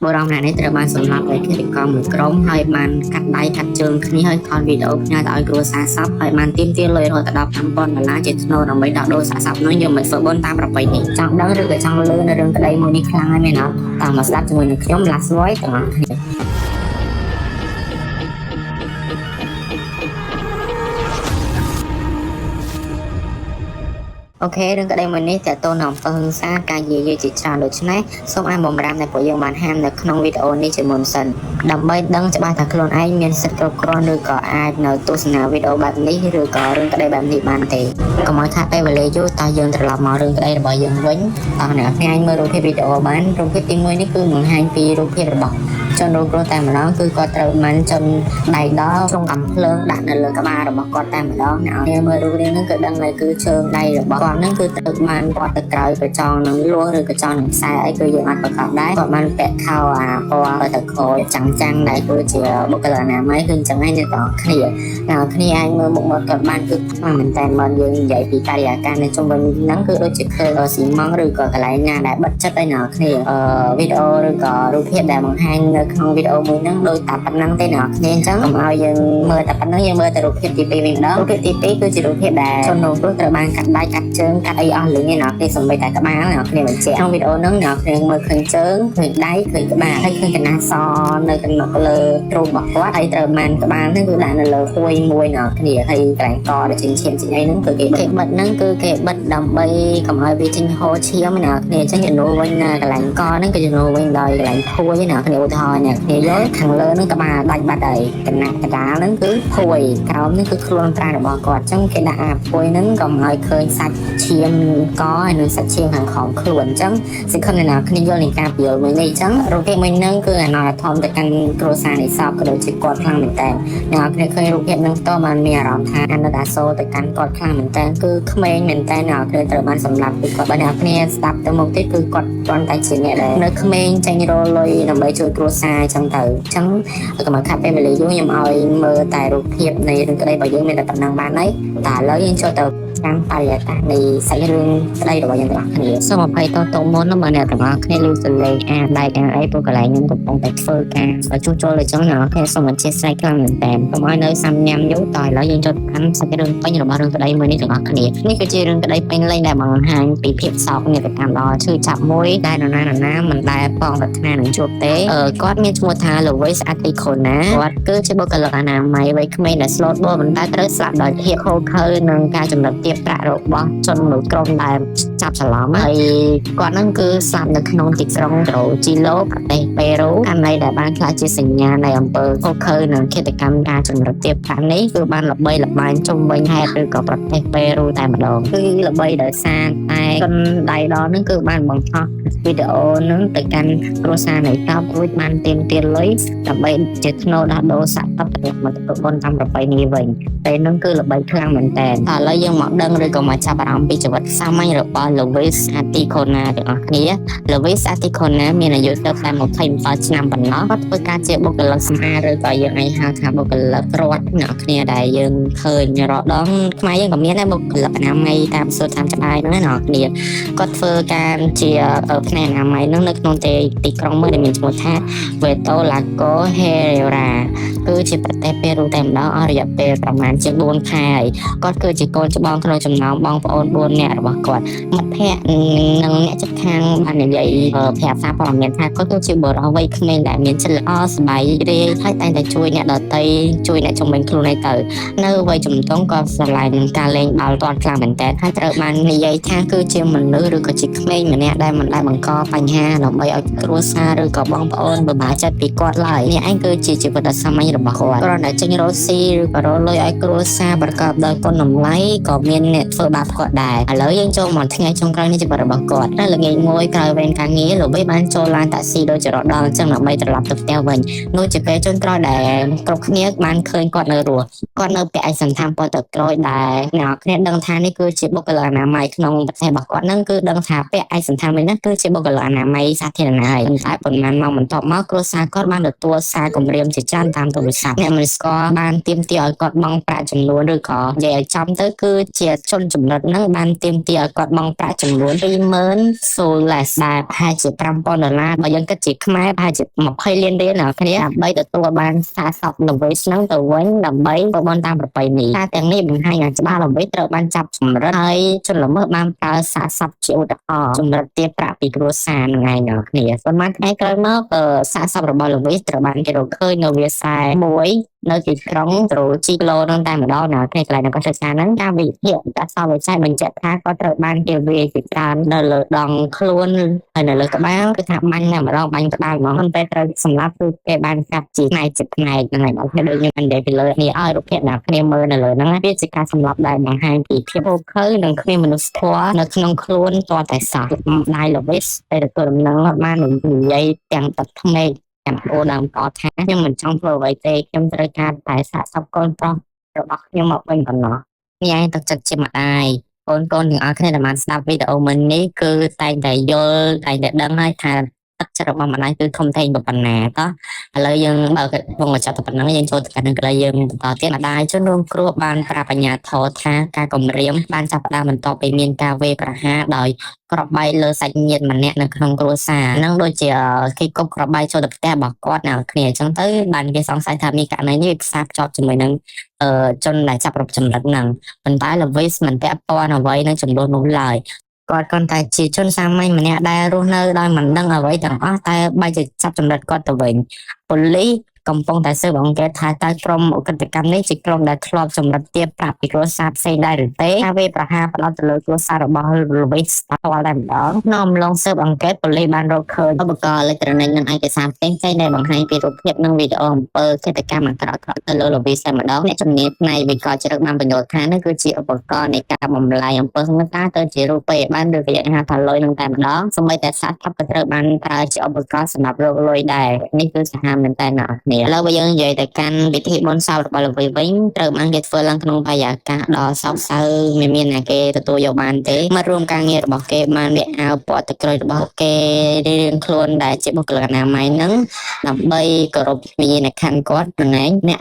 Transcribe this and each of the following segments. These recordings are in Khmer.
បុរសម្នាក់នេះត្រូវបានសម្លាប់ដោយឃាតករមួយក្រុមហើយបានកាត់ដៃកាត់ជើងគ្នាហើយថតវីដេអូផ្ញើទៅឲ្យគ្រួសារសពហើយបានទាមទារលុយរហូតដល់$5,000ជាថ្នូរដើម្បីដោះដូរសាកសពនោះយកមកធ្វើបុណ្យតាមប្រពៃណីចង់ដឹងឬក៏ចង់លឺនៅរឿងក្តីមួយនេះខ្លាំងហើយមែនអត់តាមមកស្ដាប់ជាមួយនឹងខ្ញុំ Last Voice ទាំងអស់គ្នាអូខេរឿងក្តីមួយនេះតើតើនៅអំពើហិង្សាការយាយីជាច្រើនដូច្នេះសូមអានបំរាមដែលពួកយើងបានហាមនៅក្នុងវីដេអូនេះជាមុនសិនដើម្បីដឹងច្បាស់ថាខ្លួនឯងមានសិទ្ធិគ្រប់គ្រាន់ឬក៏អាចនៅទស្សនាវីដេអូបែបនេះឬក៏រឿងក្តីបែបនេះបានទេកុំឲ្យខាតពេលវេលាយូរតើយើងត្រឡប់មករឿងក្តីរបស់យើងវិញតើអ្នកថ្ងៃមើលរូបភាពវីដេអូបានរូបភាពទី1នេះគឺបង្ហាញពីរូបភាពរបស់ជនរងគ្រោះតែម្ដងគឺគាត់ត្រូវបានជនដៃដល់ក្នុងកំភ្លើងដាក់នៅលើក្បាលរបស់គាត់តែម្ដងអ្នកនរមើលរូបនេះគឺដឹងហើយគឺជើងដៃរបស់គាត់ហ្នឹងគឺត្រូវបានគាត់ទៅក្រោយកញ្ចងនឹងលួសឬកញ្ចងនឹងខ្សែអីគឺយើងអត់ប្រកាសដែរគាត់បានពាក់ខោអាពណ៌ទៅខូចចាំងដែលគឺជាបុគ្គលិកអនាម័យគឺអញ្ចឹងឯងអ្នកទាំងគ្នាអ្នកគ្នាអាចមើលមុខមាត់គាត់បានគឺខ្លាំងមែនតើបើយើងនិយាយពីការិយាការនៅជុំវិញហ្នឹងគឺដូចជាឃើញស៊ីម៉ង់ឬក៏កន្លែងណាដែលបិទចិត្តឯអ្នកគ្នាវីដេអូឬក៏រូបភាពដែលបង្ហាញនៅក្នុងវីដេអូមួយហ្នឹងដូចតែប៉ុណ្ណឹងទេអ្នកគ្នាអញ្ចឹងកុំឲ្យយើងមើលតែប៉ុណ្ណឹងយើងមើលតែរូបភាពទី2វិញម្ដងរូបភាពទី2គឺជារូបភាពដែលជនរងគ្រោះត្រូវបានកាត់ដៃកាត់ជើងកាត់អីអស់លឿនឯអ្នកគ្នាសំបីតែក្បាលអ្នកគ្នាបញ្ជាក់ក្នុងវីដេអូហ្នឹងអ្នកគ្នាមើលឃើញជើងឃើញដៃឃើញក្បាលហើយឃើញកណាសនៅកណ្ដុកលើទ្រូងរបស់គាត់ហើយត្រូវបានក្បាលហ្នឹងគឺដាក់នៅលើពួយមួយអ្នកគ្នាហើយកន្លែងកដែលចេញឈាមចេញអីហ្នឹងគឺគេបិទហ្នឹងគឺគេបិទដើម្បីកុំឲ្យវាចេញហូរឈាមអ្នកគ្នាអញ្ចឹងជំនួសវិញណាកន្លែងកហ្នឹងគឺជំនួសវិញដោយកន្លែងភួយអ្នកគ្នាឧទាហរណ៍អ្នកគ្នាយកខាងលើហ្នឹងក្បាលដាច់បាត់ហើយកណ្ដាលហ្នឹងគឺភួយក្រោមហ្នឹងគឺខ្លួនប្រាណរបស់គាត់អញ្ចឹងគេដាក់អាភួយហ្នឹងកុំឲ្យឃើញសាច់ឈាមកហើយនឹងសាច់ឈាមខាងក្រោមខ្លួនអញ្ចឹងសង្ឃឹមថាអ្នកគ្នាយល់នៃការពន្យល់មួយនេះអញ្ចឹងរូបភាពមួយហ្នឹងគឺអាណោះធំទៅកាន់គ្រួសារនៃសពក៏ដូចជាគាត់ខ្លាំងមែនតើអ្នកគ្នាឃើញរូបភាពហ្នឹងផ្ទាល់បានមានអារម្មណ៍ថាអាណិតអាសូរទៅកាន់គាត់ខ្លាំងមែនតើគឺក្មេងមែនតើអ្នកគ្នាត្រូវបានសម្លាប់ពីគាត់បើអ្នកគ្នាស្ដាប់ទៅមុខទៀតគឺគាត់គ្រាន់តែជាអ្នកដែលនៅក្មេងចាញ់រលុយដើម្បីជួយគ្រួសារអញ្ចឹងទៅអញ្ចឹងកុំឲ្យខាត់ពេលវេលាយូរខ្ញុំឲ្យមើលតែរូបភាពនៃរឿងក្តីរបស់យើងមានតែប៉ុណ្ណឹងបានហើយតែឥឡូវយើងចូលទៅតាមបរិយាកាសនៃសាច់រឿងក្តីរបស់យើងទាំងអស់គ្នាសូមអភ័យទោសទៅមុនណាបើអ្នកទាំងអស់គ្នាឮសលេងដែកអីព្រោះកន្លែងខ្ញុំកំពុងតែធ្វើការបើជួសជុលអញ្ចឹងអ្នកគ្នាសូមអធិស្ឋានខ្លាំងមែនតើកុំឲ្យនៅសាំញ៉ាំយូរតឥឡូវយើងចូលទៅកាន់សាច់រឿងពេញរបស់រឿងក្តីមួយនេះទាំងអស់គ្នានេះគឺជារឿងក្តីពេញលេញដែលបង្ហាញពីភាពសោកនាដកម្មដ៏ឈឺចាប់មួយដែលនរណាមិនដែលផងប្រាថ្នានឹងជួបទេគាត់មានឈ្មោះថា Luis Articona គាត់គឺជាបុគ្គលិកអនាម័យវ័យក្មេងដែលស្លូតបួលមិនដែលត្រូវស្លាប់ដោយភាពខូខើនិងការចំណិតទាបប្រាក់របស់ជនមួយក្រុមដែលចាប់ច្រឡំហើយគាត់ហ្នឹងគឺស្លាប់នៅក្នុងទីក្រុងត្រូជីឡូប្រទេសប៉េរូករណីដែលបានក្លាយជាសញ្ញានៃអំពើខូខើនិងឃាតកម្មការចំណិតទាបប្រាក់នេះគឺបានល្បីល្បាញជុំវិញហេតុឬក៏ប្រទេសប៉េរូតែម្ដងគឺល្បីដោយសារតែជនដៃដល់ហ្នឹងគឺបានបង្ហោះវីដេអូហ្នឹងទៅកាន់គ្រួសារនៃតបរួចបានទាមទារលុយដើម្បីជាថ្នូរដោះដូរសាកសពទៅមកទទួលបុណ្យតាមប្រពៃណីវិញតែហ្នឹងគឺល្បីខ្លាំងមែនតើឥឡូវយើងមកដឹងឬក៏មកចាប់អារម្មណ៍ពីជីវិតសាមញ្ញរបស់ Luis Articona ទាំងអស់គ្នា Luis Articona មានអាយុទៅតែ27ឆ្នាំប៉ុណ្ណោះគាត់ធ្វើការជាបុគ្គលិកសម្អាតឬក៏យើងអាចហៅថាបុគ្គលិករដ្ឋអ្នកគ្នាដែលយើងឃើញរដងខ្មែរយើងក៏មានដែរបុគ្គលិកអនាម័យតាមសួតតាមច្បាយហ្នឹងអ្នកគ្នាគាត់ធ្វើការជាផ្នែកអនាម័យហ្នឹងនៅក្នុងទីក្រុងមួយដែលមានឈ្មោះថា Veto Lago Herrera គឺជាប្រទេសប៉េរូតែម្ដងអស់រយៈពេលប្រមាណជា4ខែហើយគាត់គឺជាកូនច្បងក្នុងចំណោមបងប្អូន4នាក់របស់គាត់មិត្តភ័ក្តិនិងអ្នកជិតខាងបាននិយាយប្រាប់សារព័ត៌មានថាគាត់គឺជាបុរសវ័យក្មេងដែលមានចិត្តល្អសប្បាយរីកហើយតែងតែជួយអ្នកដទៃជួយអ្នកជំនាញខ្លួនឯងទៅនៅវ័យជំទង់ក៏ស្រឡាញ់នឹងការលេងបាល់ទាត់ខ្លាំងមែនតើហើយត្រូវបាននិយាយថាគឺជាមនុស្សឬក៏ជាក្មេងម្នាក់ដែលមិនដែលបង្កបញ្ហាដើម្បីឲ្យគ្រួសារឬក៏បងប្អូនពិបាកចិត្តពីគាត់ឡើយនេះឯងគឺជាជីវិតដ៏សាមញ្ញរបស់គាត់គ្រាន់តែចេញរកស៊ីឬក៏រកលុយឲ្យគ្រួសារប្រកបដោយគុណតម្លៃក៏មានអ្នកធ្វើបាបគាត់ដែរឥឡូវយើងចូលមកថ្ងៃចុងក្រោយនៃជីវិតរបស់គាត់នៅល្ងាចមួយក្រោយវេនការងារលោកបីបានចូលឡានតាក់ស៊ីដូចជារដល់អញ្ចឹងដើម្បីត្រឡប់ទៅផ្ទះវិញនោះជាពេលចុងក្រោយដែលគ្រប់គ្នាបានឃើញគាត់នៅរស់គាត់នៅពាក់ឯកសណ្ឋានពណ៌ទឹកក្រូចដែលអ្នកគ្នាដឹងថានេះគឺជាបុគ្គលិកអនាម័យក្នុងប្រទេស របស់គាត់ហ្នឹងគឺដឹងថាពាក់ឯកសណ្ឋានមួយហ្នឹងគឺជាបុគ្គលិកអនាម័យសាធារណៈហើយប៉ុន្តែប៉ុន្មានម៉ោងបន្ទាប់មកគ្រួសារគាត់បានទទួលសារគម្រាមជាច្រើនតាមទូរស័ព្ទអ្នកមិនស្គាល់បានទាមទារឲ្យគាត់បង់ប្រាក់ចំនួនឬក៏និយាយឲ្យចំទៅគឺជាជនចំណិតហ្នឹងបានទាមទារឲ្យគាត់បង់ប្រាក់ចំនួន20000 soles ដែលប្រហែលជា$5000បើយើងគិតជាខ្មែរប្រហែលជា20លានរៀលដល់គ្នាដើម្បីទទួលបានសារសពល្វីស្នឹងទៅវិញដើម្បីប្រព័ន្ធតាមប្រពៃណីការទាំងនេះបង្ហាញយ៉ាងច្បាស់ល្វីត្រូវបានចាប់សម្រិតហើយជនល្មើសបានប្រើសារសពជាឧទាហរណ៍សម្រិតទារប្រាក់ពីគ្រួសារនឹងឯងដល់គ្នាប៉ុន្មានថ្ងៃក្រោយមកសារសពរបស់ល្វីត្រូវបានគេរកឃើញនៅវាលស្រែមួយនៅទីក្រុងត្រូជីក្លូនឹងតែម្ដងនៅក្នុងកន្លែងរបស់សិក្សាហ្នឹងការវិភាគអក្សរវិច័យបញ្ជាក់ថាគាត់ត្រូវបានគេវាយពីច្រើននៅលើដងខ្លួនហើយនៅលើក្បាលគឺថាបាញ់តែម្ដងបាញ់ក្បាលហ្មងមិនពេលត្រូវសម្លាប់គឺគេបានកាត់ជាផ្នែកហ្នឹងហើយដល់គ្នាដូចខ្ញុំនិយាយពីលើនេះឲ្យរូបភាពអ្នកគ្នាមើលនៅលើហ្នឹងវាជាការសម្លាប់ដែលបង្ហាញពីភាពអូខើនិងគ្មានមនុស្សធម៌នៅក្នុងខ្លួនតតែសោះដៃលវីសតែទទួលដំណឹងបាននិយាយទាំងទឹកភ្នែកចាំអូដើមកោថាខ្ញុំមិនចង់ធ្វើអ្វីទេខ្ញុំត្រូវការតែសាកសពកូនប្រុសរបស់ខ្ញុំមកវិញប៉ុណ្ណោះនេះឯងទឹកចិត្តជាម្ដាយកូនទាំងអស់គ្នាដែលបានស្ដាប់វីដេអូមួយនេះគឺតែងតែយល់តែងតែដឹងហើយថាទឹកចិត្តរបស់ម្ដាយគឺធំធេងប៉ុណ្ណាតោះឥឡូវយើងបើវងចាប់ទៅប៉ុណ្ណឹងយើងចូលទៅកាន់នឹងយើងបន្តទៀតម្ដាយជនរងគ្រោះបានប្រាប់អាជ្ញាធរថាការគម្រាមបានចាប់ផ្ដើមបន្ទាប់ពីមានការវេប្រហារដោយក្របបែកលើសាច់ញាតិម្នាក់នៅក្នុងគ្រួសារហ្នឹងដូចជាគេគប់ក្របបែកចូលទៅផ្ទះរបស់គាត់ណាគ្នាអញ្ចឹងទៅបានគេសង្ស័យថាមានករណីនេះផ្សារភ្ជាប់ជាមួយនឹងជនដែលចាប់រកចំណិតហ្នឹងប៉ុន្តែលវីសមិនពាក់ព័ន្ធអ្វីនឹងចំនួននោះឡើយគាត់គ្រាន់តែជាជនសាមញ្ញម្នាក់ដែលរស់នៅដោយមិនដឹងអ្វីទាំងអស់តែបែរជាចាប់ចំណិតគាត់ទៅវិញប៉ូលីសកំពុងតែស៊ើបអង្កេតថាតើក្រុមឧក្រិដ្ឋកម្មនេះជាក្រុមដែលធ្លាប់សម្រិតទាបប្រាប់ពីគ្រួសារផ្សេងដែរឬទេការវេប្រហារផ្ដោតទៅលើគ្រួសាររបស់លវីសផ្ទាល់តែម្ដងក្នុងអំឡុងស៊ើបអង្កេតប៉ូលីសបានរកឃើញឧបករណ៍អេឡិចត្រូនិកនិងឯកសារផ្សេងៗដែលបង្ហាញពីរូបភាពនិងវីដេអូអំពើឃាតកម្មអាក្រក់ៗទៅលើលវីសតែម្ដងអ្នកជំនាញផ្នែកវិកលជ្រឹកបានបញ្យល់ថានេះគឺជាឧបករណ៍នៃការបំលែងអំពើហិង្សាទៅជារូបភាពបានឬគេហៅថាលុយនឹងតែម្ដងសូម្បីតែសាស្ត្រក៏ត្រូវបានប្រើជាឧបករណ៍សម្រាប់រកលុយដែរនេះគឺសាហាវមែនតើអ្នកនរឥឡូវយើងនិយាយទៅកាន់ពិធីបុណ្យសពរបស់ល្វីវិញត្រូវបានគេធ្វើឡើងក្នុងបរិយាកាសដ៏សោកសៅមិនមានអ្នកគេទទួលយកបានទេមករួមការងាររបស់គេបានវាអាវពណ៌ទឹកក្រូចរបស់គេរៀងខ្លួនដែលជាបុគ្គលិកអនាម័យហ្នឹងដើម្បីគោរពវិញ្ញាណក្ខន្ធគាត់ហ្នឹងឯងអ្នក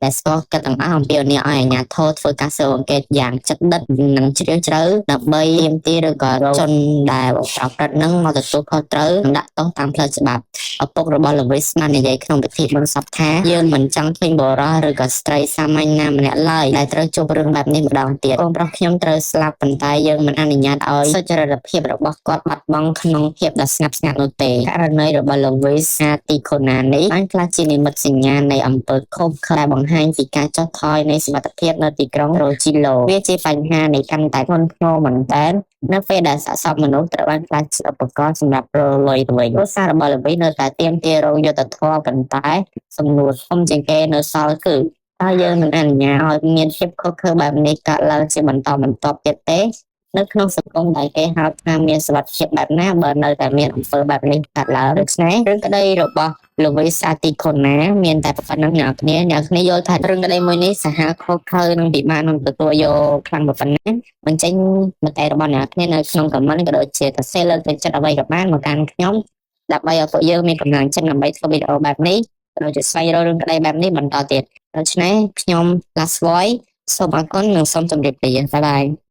ដែលស្គាល់កិត្តទាំងអស់អំពាវនាវឲ្យអាជ្ញាធរធ្វើការស៊ើបអង្កេតយ៉ាងជិតដិតនិងជ្រាលជ្រៅដើម្បីទាមទារឬក៏រកជនដែលប្រព្រឹត្តហ្នឹងមកទទួលខុសត្រូវនិងដាក់ទោសតាមផ្លូវច្បាប់ឪពុករបស់ល្វីសបាននិយាយក្នុងពិធីបុណ្យសពថាយើងមិនចង់ឃើញបុរសឬក៏ស្ត្រីសាមញ្ញណាម្នាក់ឡើយដែលត្រូវជួបរឿងបែបនេះម្ដងទៀតកូនប្រុសខ្ញុំត្រូវស្លាប់ប៉ុន្តែយើងមិនអនុញ្ញាតឲ្យសុចរិតភាពរបស់គាត់បាត់បង់ក្នុងភាពដ៏ស្ងប់ស្ងាត់នោះទេករណីរបស់លោកវីសាទីខូណានេះបានក្លាយជានិមិត្តសញ្ញានៃអំពើខុសខើដែលបង្ហាញពីការចុះថយនៃសុវត្ថិភាពនៅទីក្រុងរ៉ូជីឡូវាជាបញ្ហានៃកាន់តែធ្ងន់ធ្ងរមែនទែននៅពេលដែលសាកសពមនុស្សត្រូវបានក្លាយជាឧបករណ៍សម្រាប់រលុយទៅវិញគ្រួសាររបស់ល្វីនៅតែទាមទាររកយុត្តិធម៌ប៉ុន្តែសំណួរធំជាងគេនៅសល់គឺតើយើងនឹងអនុញ្ញាតឲ្យមានភាពខុសខើបែបនេះកើតឡើងជាបន្តបន្ទាប់ទៀតទេនៅក្នុងសង្គមដែលគេហៅថាមានសុវត្ថិភាពបែបណាបើនៅតែមានអំពើបែបនេះកើតឡើងដូច្នេះរឿងក្តីរបស់លវីសាទីខូណាមានតែប៉ុណ្្នឹងអ្នកគ្នាយល់ថារឿងក្តីមួយនេះសាហាវខុសខើនឹងពិបាកនឹងទទួលយកខ្លាំងប៉ុណ្ណាបញ្ចេញមតិរបស់អ្នកគ្នានៅក្នុងខមមិនក៏ដូចជាសរសេរលើកទឹកចិត្តអ្វីក៏បានមកកាន់ខ្ញុំដើម្បីឲ្យពួកយើងមានកម្លាំងចិត្តដើម្បីធ្វើវីដេអូបែបនេះក៏ដូចជាស្វែងរករឿងក្តីបែបនេះបន្តទៀតដូច្នេះខ្ញុំ Last Voice សូមអរគុណនិងសូមជម្រាបលាបាយបាយ